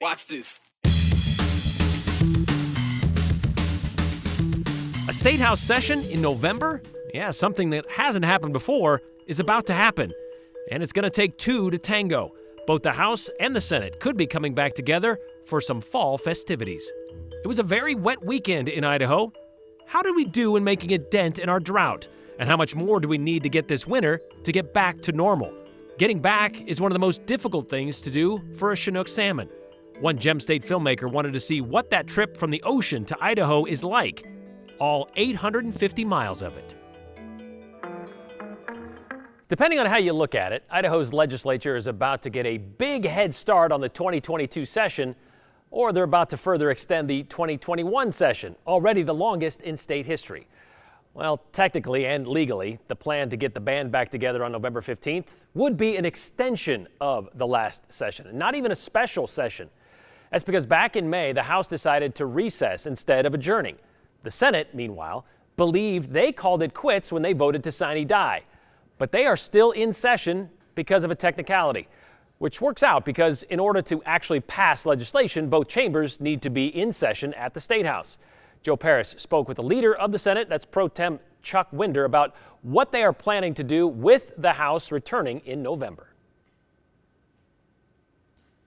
Watch this. A State House session in November? Yeah, something that hasn't happened before is about to happen. And it's going to take two to tango. Both the House and the Senate could be coming back together for some fall festivities. It was a very wet weekend in Idaho. How did we do in making a dent in our drought? And how much more do we need to get this winter to get back to normal? Getting back is one of the most difficult things to do for a Chinook salmon. One Gem State filmmaker wanted to see what that trip from the ocean to Idaho is like. All 850 miles of it. Depending on how you look at it, Idaho's legislature is about to get a big head start on the 2022 session, or they're about to further extend the 2021 session, already the longest in state history. Well, technically and legally, the plan to get the band back together on November 15th would be an extension of the last session, not even a special session. That's because back in May, the House decided to recess instead of adjourning. The Senate, meanwhile, believed they called it quits when they voted to sine die. But they are still in session because of a technicality, which works out because in order to actually pass legislation, both chambers need to be in session at the State House. Joe Paris spoke with the leader of the Senate, that's Pro Tem Chuck Winder, about what they are planning to do with the House returning in November.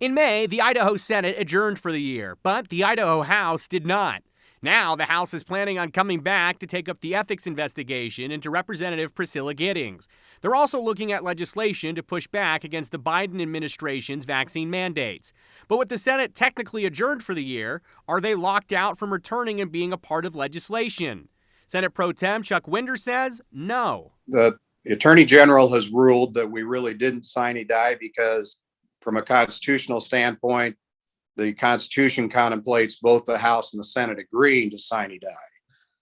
In May, the Idaho Senate adjourned for the year, but the Idaho House did not. Now, the House is planning on coming back to take up the ethics investigation into Representative Priscilla Giddings. They're also looking at legislation to push back against the Biden administration's vaccine mandates. But with the Senate technically adjourned for the year, are they locked out from returning and being a part of legislation? Senate Pro Tem Chuck Winder says no. The Attorney General has ruled that we really didn't sine die because from a constitutional standpoint, the Constitution contemplates both the House and the Senate agreeing to sine die.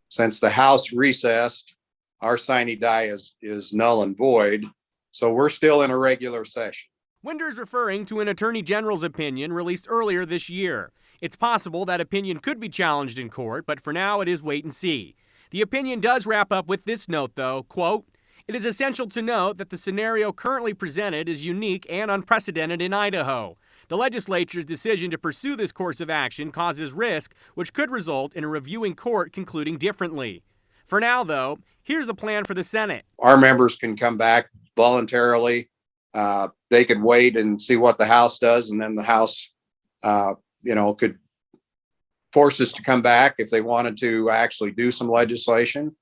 Since the House recessed, our sine die is null and void, so we're still in a regular session. Winder is referring to an Attorney General's opinion released earlier this year. It's possible that opinion could be challenged in court, but for now it is wait and see. The opinion does wrap up with this note, though, quote, "It is essential to note that the scenario currently presented is unique and unprecedented in Idaho. The legislature's decision to pursue this course of action causes risk, which could result in a reviewing court concluding differently." For now, though, here's the plan for the Senate. Our members can come back voluntarily. They could wait and see what the House does, and then the House, could force us to come back if they wanted to actually do some legislation.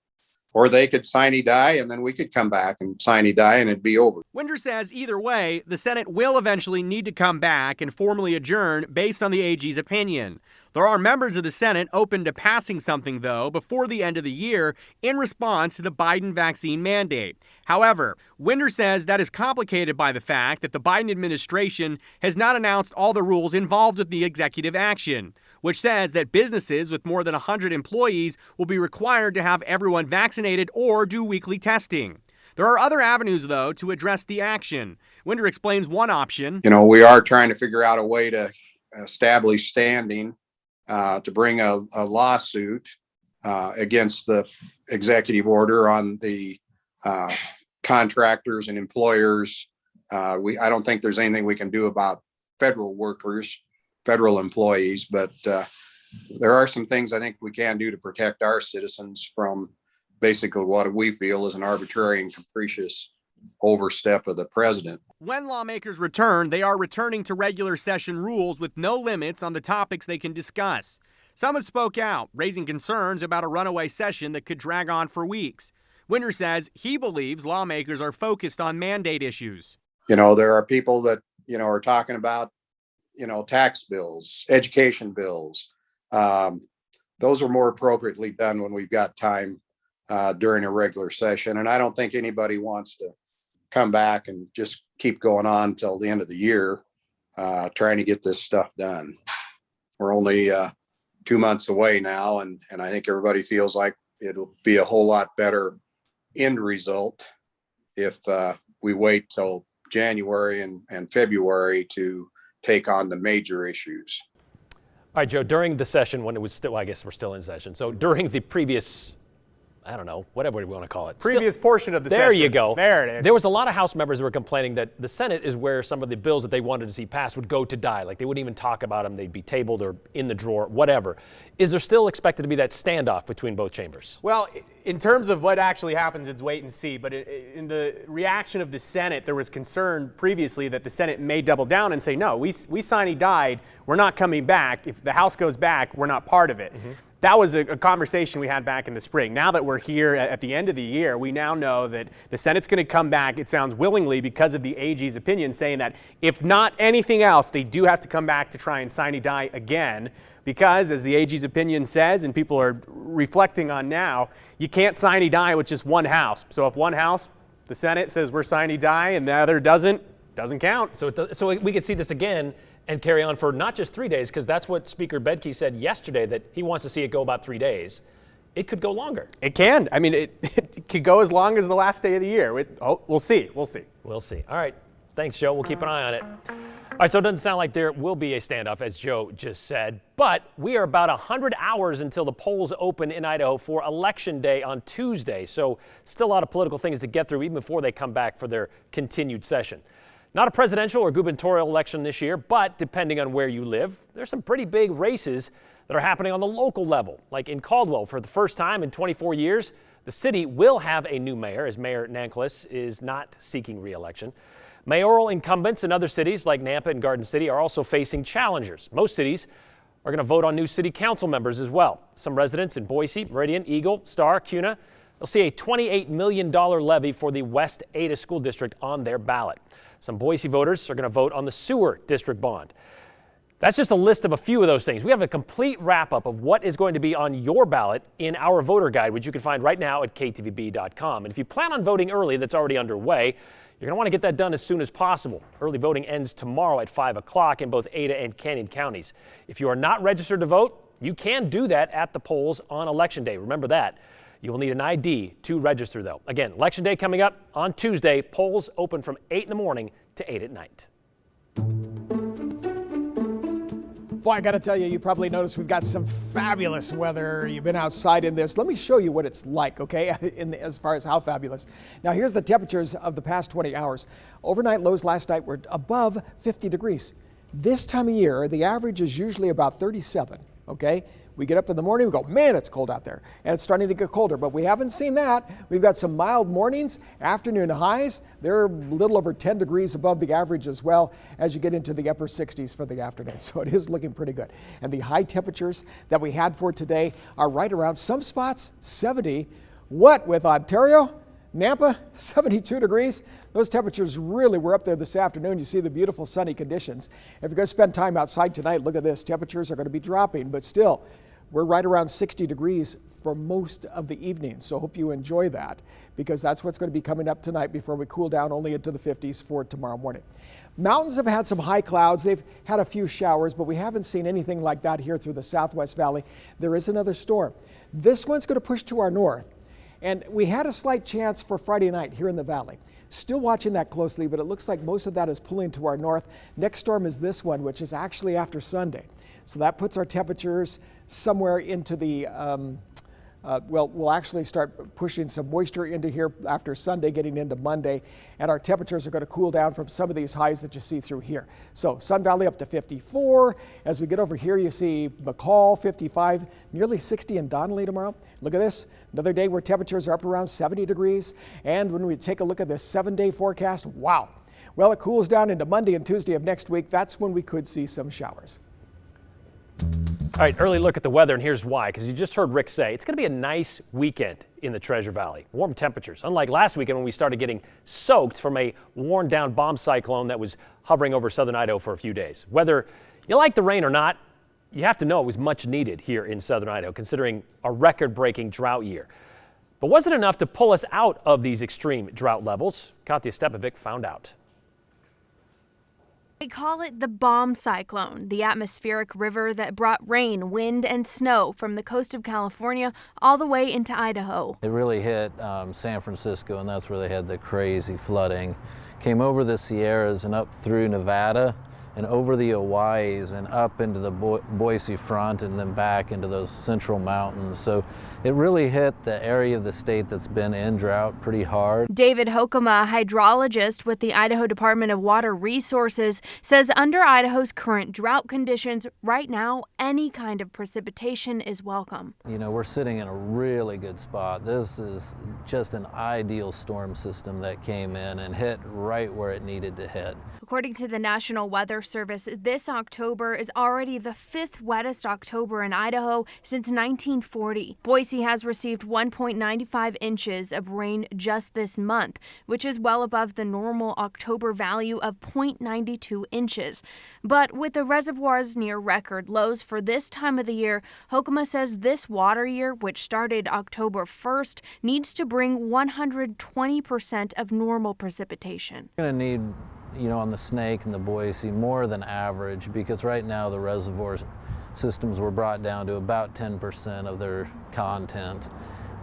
Or they could sine die, and then we could come back and sine die, and it'd be over. Winder says either way, the Senate will eventually need to come back and formally adjourn based on the AG's opinion. There are members of the Senate open to passing something, though, before the end of the year in response to the Biden vaccine mandate. However, Winder says that is complicated by the fact that the Biden administration has not announced all the rules involved with the executive action, which says that businesses with more than 100 employees will be required to have everyone vaccinated or do weekly testing. There are other avenues, though, to address the action. Winder explains one option. We are trying to figure out a way to establish standing to bring a lawsuit against the executive order on the contractors and employers. I don't think there's anything we can do about federal workers, federal employees, but there are some things I think we can do to protect our citizens from basically what we feel is an arbitrary and capricious overstep of the president. When lawmakers return, they are returning to regular session rules with no limits on the topics they can discuss. Some have spoke out, raising concerns about a runaway session that could drag on for weeks. Winder says he believes lawmakers are focused on mandate issues. There are people that, are talking about, tax bills, education bills. Those are more appropriately done when we've got time during a regular session. And I don't think anybody wants to come back and just keep going on till the end of the year, trying to get this stuff done. We're only 2 months away now, and I think everybody feels like it'll be a whole lot better end result if we wait till January and February to take on the major issues. All right, Joe, during the session when it was still, I guess we're still in session. So during the previous I don't know, whatever we want to call it. Previous portion of the session. There you go. There it is. There was a lot of House members who were complaining that the Senate is where some of the bills that they wanted to see passed would go to die. Like they wouldn't even talk about them. They'd be tabled or in the drawer, whatever. Is there still expected to be that standoff between both chambers? Well, in terms of what actually happens, it's wait and see. But in the reaction of the Senate, there was concern previously that the Senate may double down and say, no, we sine died. We're not coming back. If the House goes back, we're not part of it. Mm-hmm. That was a conversation we had back in the spring. Now that we're here at the end of the year, we now know that the Senate's going to come back, it sounds willingly, because of the AG's opinion, saying that if not anything else, they do have to come back to try and sine die again. Because, as the AG's opinion says, and people are reflecting on now, you can't sine die with just one house. So if one house, the Senate, says we're sine die and the other doesn't count. So we could see this again and carry on for not just 3 days, because that's what Speaker Bedke said yesterday, that he wants to see it go about 3 days. It could go longer. It can. I mean, it could go as long as the last day of the year. We'll see. We'll see. We'll see. All right. Thanks, Joe. We'll keep an eye on it. All right, so it doesn't sound like there will be a standoff, as Joe just said, but we are about 100 hours until the polls open in Idaho for Election Day on Tuesday. So still a lot of political things to get through even before they come back for their continued session. Not a presidential or gubernatorial election this year, but depending on where you live, there's some pretty big races that are happening on the local level. Like in Caldwell, for the first time in 24 years, the city will have a new mayor, as Mayor Nankolis is not seeking re-election. Mayoral incumbents in other cities like Nampa and Garden City are also facing challengers. Most cities are going to vote on new city council members as well. Some residents in Boise, Meridian, Eagle, Star, Cuna, they'll see a $28 million levy for the West Ada School District on their ballot. Some Boise voters are going to vote on the sewer district bond. That's just a list of a few of those things. We have a complete wrap-up of what is going to be on your ballot in our voter guide, which you can find right now at ktvb.com. And if you plan on voting early, that's already underway, you're going to want to get that done as soon as possible. Early voting ends tomorrow at 5 o'clock in both Ada and Canyon counties. If you are not registered to vote, you can do that at the polls on Election Day. Remember that. You will need an ID to register, though. Again, Election Day coming up on Tuesday. Polls open from 8 in the morning to 8 at night. Boy, I got to tell you, you probably noticed we've got some fabulous weather. You've been outside in this. Let me show you what it's like, okay, as far as how fabulous. Now, here's the temperatures of the past 20 hours. Overnight lows last night were above 50 degrees. This time of year, the average is usually about 37, okay? We get up in the morning, we go, man, it's cold out there. And it's starting to get colder, but we haven't seen that. We've got some mild mornings, afternoon highs. They're a little over 10 degrees above the average as well as you get into the upper 60s for the afternoon. So it is looking pretty good. And the high temperatures that we had for today are right around some spots 70. What with Ontario? Nampa, 72 degrees. Those temperatures really were up there this afternoon. You see the beautiful sunny conditions. If you're going to spend time outside tonight, look at this. Temperatures are going to be dropping, but still, we're right around 60 degrees for most of the evening. So hope you enjoy that, because that's what's going to be coming up tonight before we cool down only into the 50s for tomorrow morning. Mountains have had some high clouds. They've had a few showers, but we haven't seen anything like that here through the Southwest Valley. There is another storm. This one's going to push to our north. And we had a slight chance for Friday night here in the valley. Still watching that closely, but it looks like most of that is pulling to our north. Next storm is this one, which is actually after Sunday. So that puts our temperatures somewhere into the, we'll actually start pushing some moisture into here after Sunday, getting into Monday, and our temperatures are going to cool down from some of these highs that you see through here. So Sun Valley up to 54. As we get over here, you see McCall 55, nearly 60 in Donnelly tomorrow. Look at this, another day where temperatures are up around 70 degrees. And when we take a look at this 7-day forecast, wow. Well, it cools down into Monday and Tuesday of next week. That's when we could see some showers. All right, early look at the weather, and here's why. Because you just heard Rick say it's going to be a nice weekend in the Treasure Valley. Warm temperatures, unlike last weekend when we started getting soaked from a worn-down bomb cyclone that was hovering over southern Idaho for a few days. Whether you like the rain or not, you have to know it was much needed here in southern Idaho, considering a record-breaking drought year. But was it enough to pull us out of these extreme drought levels? Katya Stepovic found out. They call it the bomb cyclone, the atmospheric river that brought rain, wind, and snow from the coast of California all the way into Idaho. It really hit San Francisco, and that's where they had the crazy flooding. Came over the Sierras and up through Nevada, and over the Hawaii's and up into the Boise front and then back into those central mountains. So it really hit the area of the state that's been in drought pretty hard. David Hokema, hydrologist with the Idaho Department of Water Resources, says under Idaho's current drought conditions right now, any kind of precipitation is welcome. You know, we're sitting in a really good spot. This is just an ideal storm system that came in and hit right where it needed to hit. According to the National Weather Service, this October is already the 5th wettest October in Idaho since 1940. Boise has received 1.95 inches of rain just this month, which is well above the normal October value of 0.92 inches. But with the reservoirs near record lows for this time of the year, Hokema says this water year, which started October 1st, needs to bring 120% of normal precipitation. We're going to need, you know, on the Snake and the Boise more than average, because right now the reservoir systems were brought down to about 10% of their content,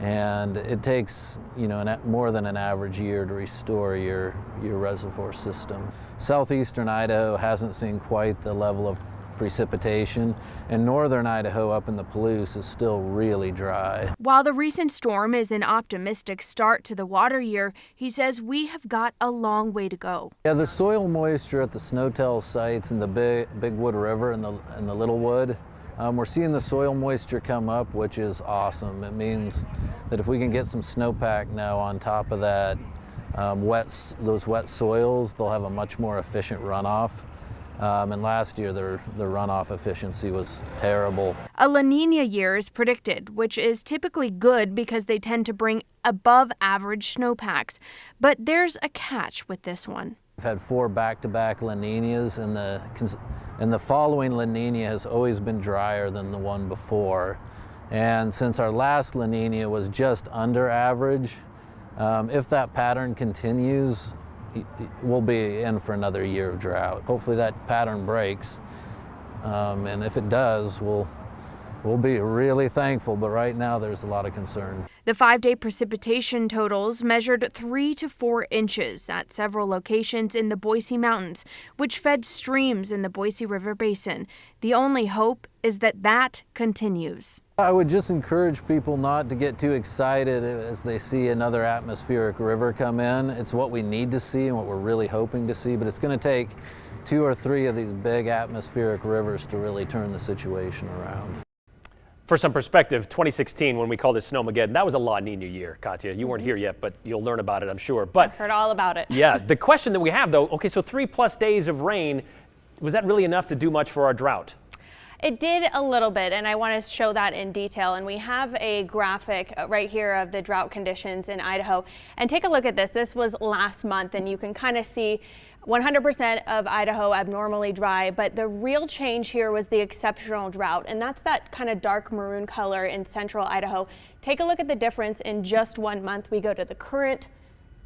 and it takes, you know, more than an average year to restore your reservoir system. Southeastern Idaho hasn't seen quite the level of precipitation, and northern Idaho up in the Palouse is still really dry. While the recent storm is an optimistic start to the water year, he says we have got a long way to go. Yeah, the soil moisture at the Snowtell sites in the Big Wood River and the Little Wood, we're seeing the soil moisture come up, which is awesome. It means that if we can get some snowpack now on top of that, those wet soils, they'll have a much more efficient runoff. And last year, the runoff efficiency was terrible. A La Nina year is predicted, which is typically good because they tend to bring above average snowpacks. But there's a catch with this one. We've had 4 back-to-back La Ninas, and the following La Nina has always been drier than the one before. And since our last La Nina was just under average, if that pattern continues, we'll be in for another year of drought. Hopefully that pattern breaks, and if it does, we'll be really thankful, but right now there's a lot of concern. The 5-day precipitation totals measured 3 to 4 inches at several locations in the Boise Mountains, which fed streams in the Boise River Basin. The only hope is that that continues. I would just encourage people not to get too excited as they see another atmospheric river come in. It's what we need to see and what we're really hoping to see, but it's going to take 2 or 3 of these big atmospheric rivers to really turn the situation around. For some perspective, 2016, when we called it Snowmageddon, that was a La Nina year, Katya. You weren't here yet, but you'll learn about it, I'm sure. But heard all about it. Yeah, the question that we have, though, okay, so 3+ days of rain, was that really enough to do much for our drought? It did a little bit, and I want to show that in detail. And we have a graphic right here of the drought conditions in Idaho. And take a look at this. This was last month, and you can kind of see 100% of Idaho abnormally dry, but the real change here was the exceptional drought, and that's that kind of dark maroon color in central Idaho. Take a look at the difference in just 1 month. We go to the current,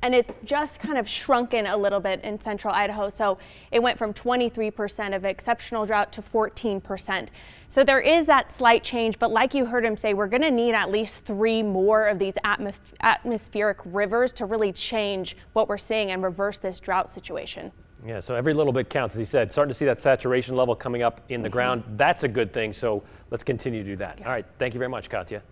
and it's just kind of shrunken a little bit in central Idaho. So it went from 23% of exceptional drought to 14%. So there is that slight change, but like you heard him say, we're going to need at least 3 more of these atmospheric rivers to really change what we're seeing and reverse this drought situation. Yeah, so every little bit counts, as he said. Starting to see that saturation level coming up in the ground. That's a good thing, so let's continue to do that. Yeah. All right, thank you very much, Katya.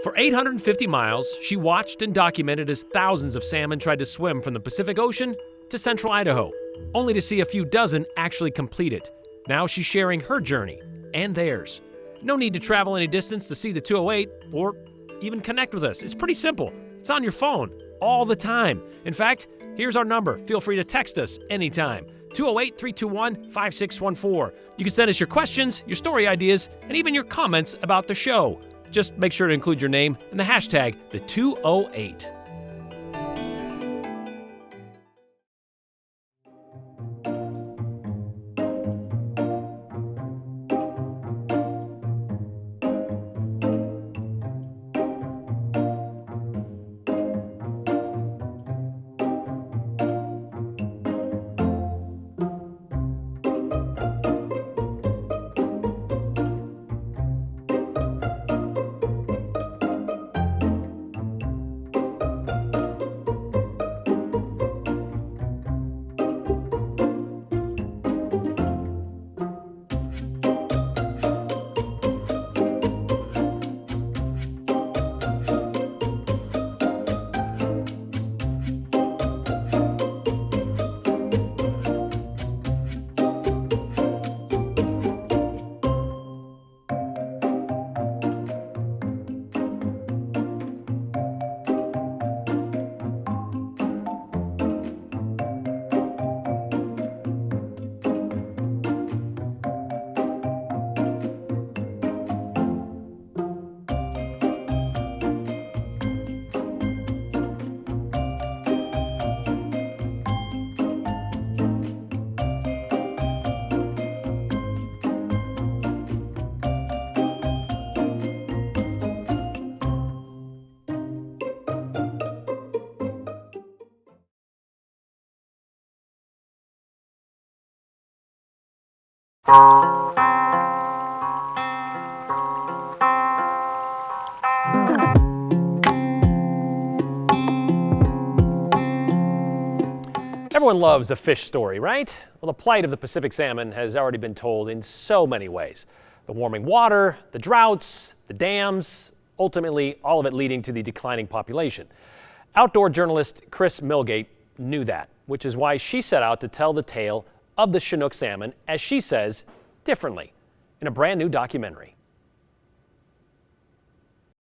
For 850 miles, she watched and documented as thousands of salmon tried to swim from the Pacific Ocean to central Idaho, only to see a few dozen actually complete it. Now she's sharing her journey and theirs. No need to travel any distance to see the 208 or even connect with us. It's pretty simple. It's on your phone all the time. In fact, here's our number. Feel free to text us anytime. 208-321-5614. You can send us your questions, your story ideas, and even your comments about the show. Just make sure to include your name and the hashtag #the208. Everyone loves a fish story, right? Well, the plight of the Pacific salmon has already been told in so many ways. The warming water, the droughts, the dams, ultimately all of it leading to the declining population. Outdoor journalist Chris Milgate knew that, which is why she set out to tell the tale of the Chinook salmon, as she says, differently, in a brand new documentary.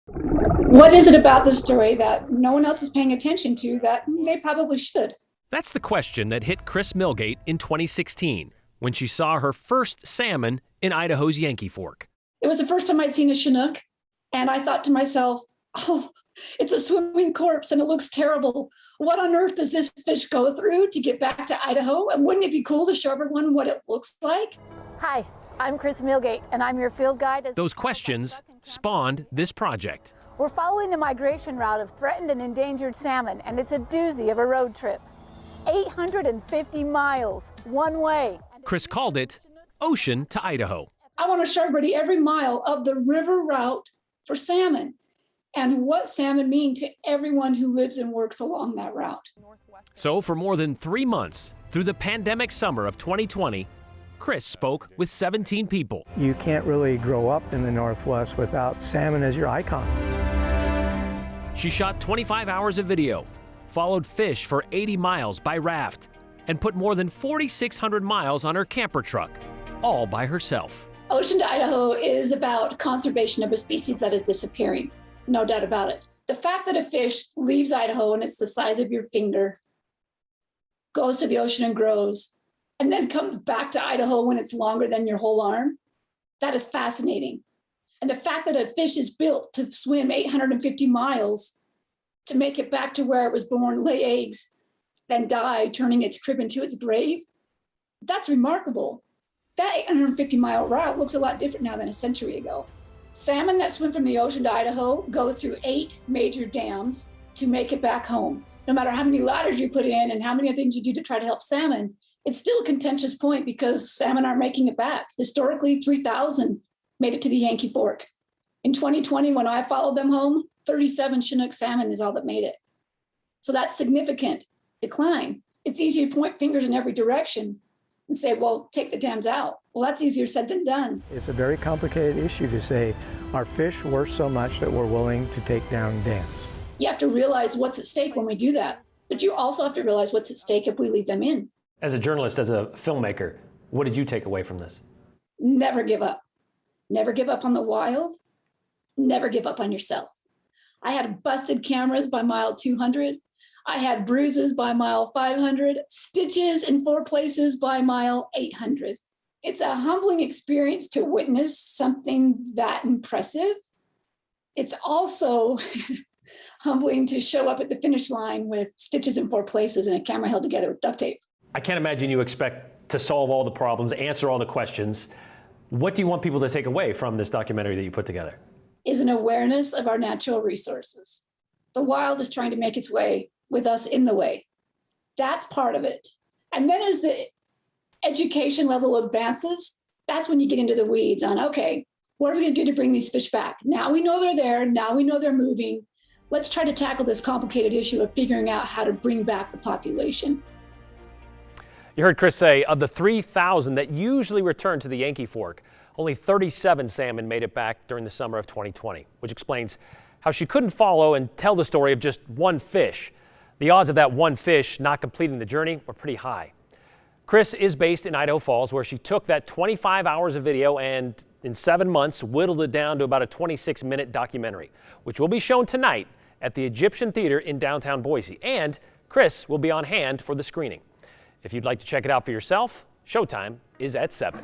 What is it about this story that no one else is paying attention to that they probably should? That's the question that hit Chris Milgate in 2016 when she saw her first salmon in Idaho's Yankee Fork. It was the first time I'd seen a Chinook, and I thought to myself, oh, it's a swimming corpse and it looks terrible. What on earth does this fish go through to get back to Idaho? And wouldn't it be cool to show everyone what it looks like? Hi, I'm Chris Milgate, and I'm your field guide. Those questions spawned this project. We're following the migration route of threatened and endangered salmon, and it's a doozy of a road trip. 850 miles, one way. Chris called it Ocean to Idaho. I want to show everybody every mile of the river route for salmon and what salmon mean to everyone who lives and works along that route. So for more than 3 months, through the pandemic summer of 2020, Chris spoke with 17 people. You can't really grow up in the Northwest without salmon as your icon. She shot 25 hours of video, followed fish for 80 miles by raft, and put more than 4,600 miles on her camper truck, all by herself. Ocean to Idaho is about conservation of a species that is disappearing, no doubt about it. The fact that a fish leaves Idaho and it's the size of your finger, goes to the ocean and grows, and then comes back to Idaho when it's longer than your whole arm, that is fascinating. And the fact that a fish is built to swim 850 miles to make it back to where it was born, lay eggs, then die, turning its crib into its grave, that's remarkable. That 850-mile route looks a lot different now than a century ago. Salmon that swim from the ocean to Idaho go through 8 major dams to make it back home. No matter how many ladders you put in and how many things you do to try to help salmon, it's still a contentious point because salmon aren't making it back. Historically, 3,000 made it to the Yankee Fork. In 2020, when I followed them home, 37 Chinook salmon is all that made it. So that's significant decline. It's easy to point fingers in every direction and say, well, take the dams out. Well, that's easier said than done. It's a very complicated issue to say our fish worth so much that we're willing to take down dams. You have to realize what's at stake when we do that, but you also have to realize what's at stake if we leave them in. As a journalist, as a filmmaker, what did you take away from this? Never give up. Never give up on the wild. Never give up on yourself. I had busted cameras by mile 200. I had bruises by mile 500, stitches in 4 places by mile 800. It's a humbling experience to witness something that impressive. It's also humbling to show up at the finish line with stitches in 4 places and a camera held together with duct tape. I can't imagine you expect to solve all the problems, answer all the questions. What do you want people to take away from this documentary that you put together? Is an awareness of our natural resources. The wild is trying to make its way with us in the way. That's part of it. And then as the education level advances, that's when you get into the weeds on, okay, what are we going to do to bring these fish back? Now we know they're there. Now we know they're moving. Let's try to tackle this complicated issue of figuring out how to bring back the population. You heard Chris say of the 3,000 that usually return to the Yankee Fork, only 37 salmon made it back during the summer of 2020, which explains how she couldn't follow and tell the story of just one fish. The odds of that one fish not completing the journey were pretty high. Chris is based in Idaho Falls, where she took that 25 hours of video and in 7 months whittled it down to about a 26-minute documentary, which will be shown tonight at the Egyptian Theater in downtown Boise. And Chris will be on hand for the screening. If you'd like to check it out for yourself, showtime is at 7.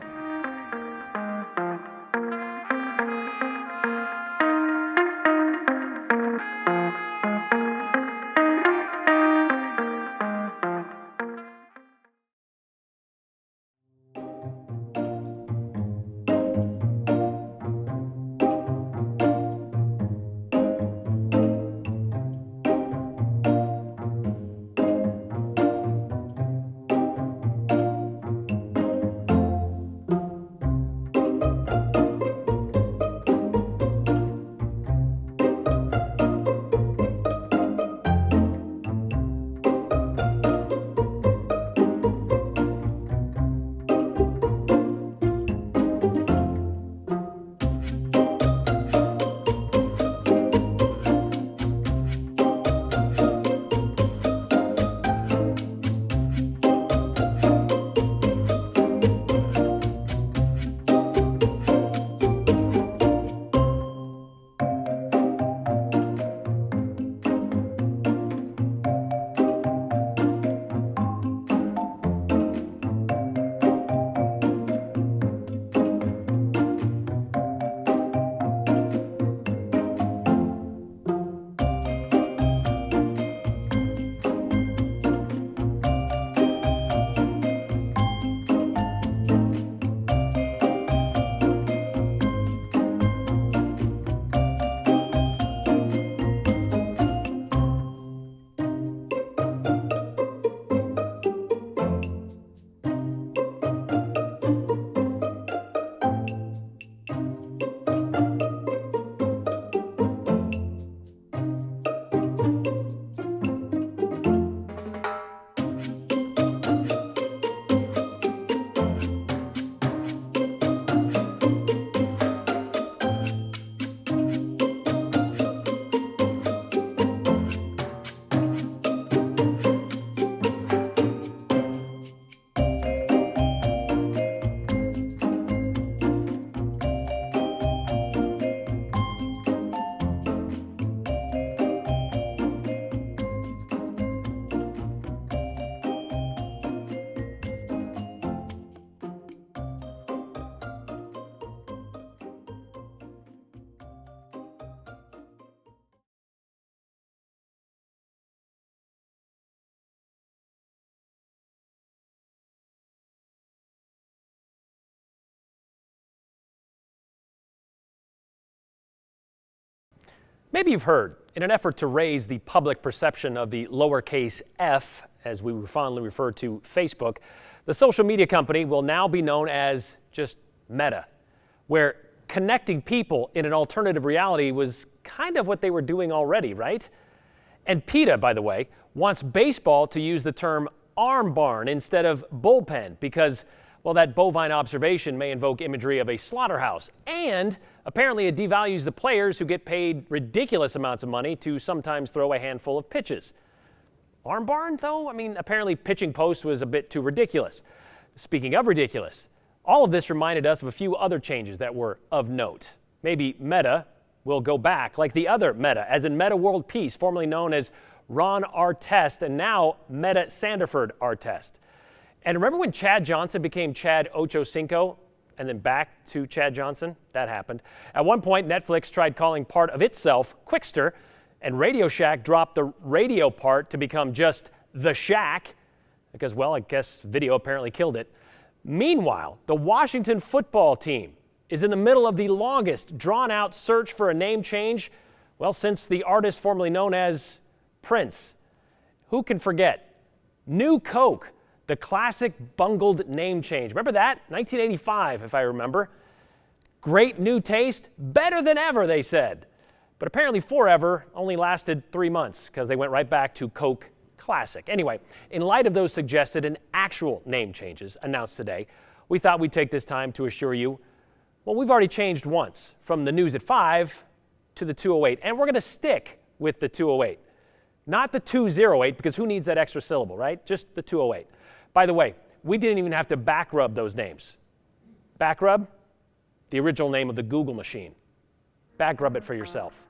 Maybe you've heard, in an effort to raise the public perception of the lowercase f, as we fondly refer to Facebook, the social media company will now be known as just Meta, where connecting people in an alternative reality was kind of what they were doing already, right? And PETA, by the way, wants baseball to use the term arm barn instead of bullpen because, well, that bovine observation may invoke imagery of a slaughterhouse. And apparently it devalues the players who get paid ridiculous amounts of money to sometimes throw a handful of pitches. Arm barn, though? I mean, apparently pitching post was a bit too ridiculous. Speaking of ridiculous, all of this reminded us of a few other changes that were of note. Maybe Meta will go back like the other Meta, as in Meta World Peace, formerly known as Ron Artest, and now Meta Sanderford Artest. And remember when Chad Johnson became Chad Ochocinco and then back to Chad Johnson? That happened. At one point, Netflix tried calling part of itself Quickster, and Radio Shack dropped the radio part to become just The Shack because, well, I guess video apparently killed it. Meanwhile, the Washington football team is in the middle of the longest drawn-out search for a name change, well, since the artist formerly known as Prince. Who can forget? New Coke, the classic bungled name change. Remember that? 1985, if I remember. Great new taste, better than ever, they said. But apparently forever only lasted 3 months because they went right back to Coke Classic. Anyway, in light of those suggested and actual name changes announced today, we thought we'd take this time to assure you, well, we've already changed once from the news at 5 to the 208, and we're going to stick with the 208. Not the 208, because who needs that extra syllable, right? Just the 208. By the way, we didn't even have to back rub those names. Back rub? The original name of the Google machine. Back rub it for yourself.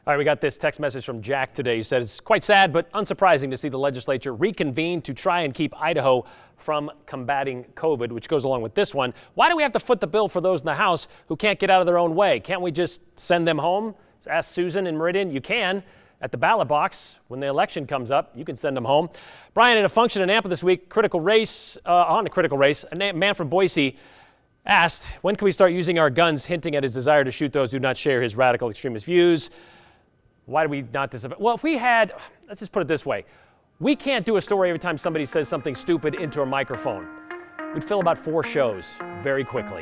All right, we got this text message from Jack today. He said it's quite sad but unsurprising to see the legislature reconvene to try and keep Idaho from combating COVID, which goes along with this one. Why do we have to foot the bill for those in the House who can't get out of their own way? Can't we just send them home? Ask Susan in Meridian. You can. At the ballot box, when the election comes up, you can send them home. Brian, at a function in Nampa this week, on a critical race, a man from Boise asked, when can we start using our guns, hinting at his desire to shoot those who do not share his radical extremist views? Why do we not disagree? Well, if we had, let's just put it this way. We can't do a story every time somebody says something stupid into a microphone. We'd fill about 4 shows very quickly.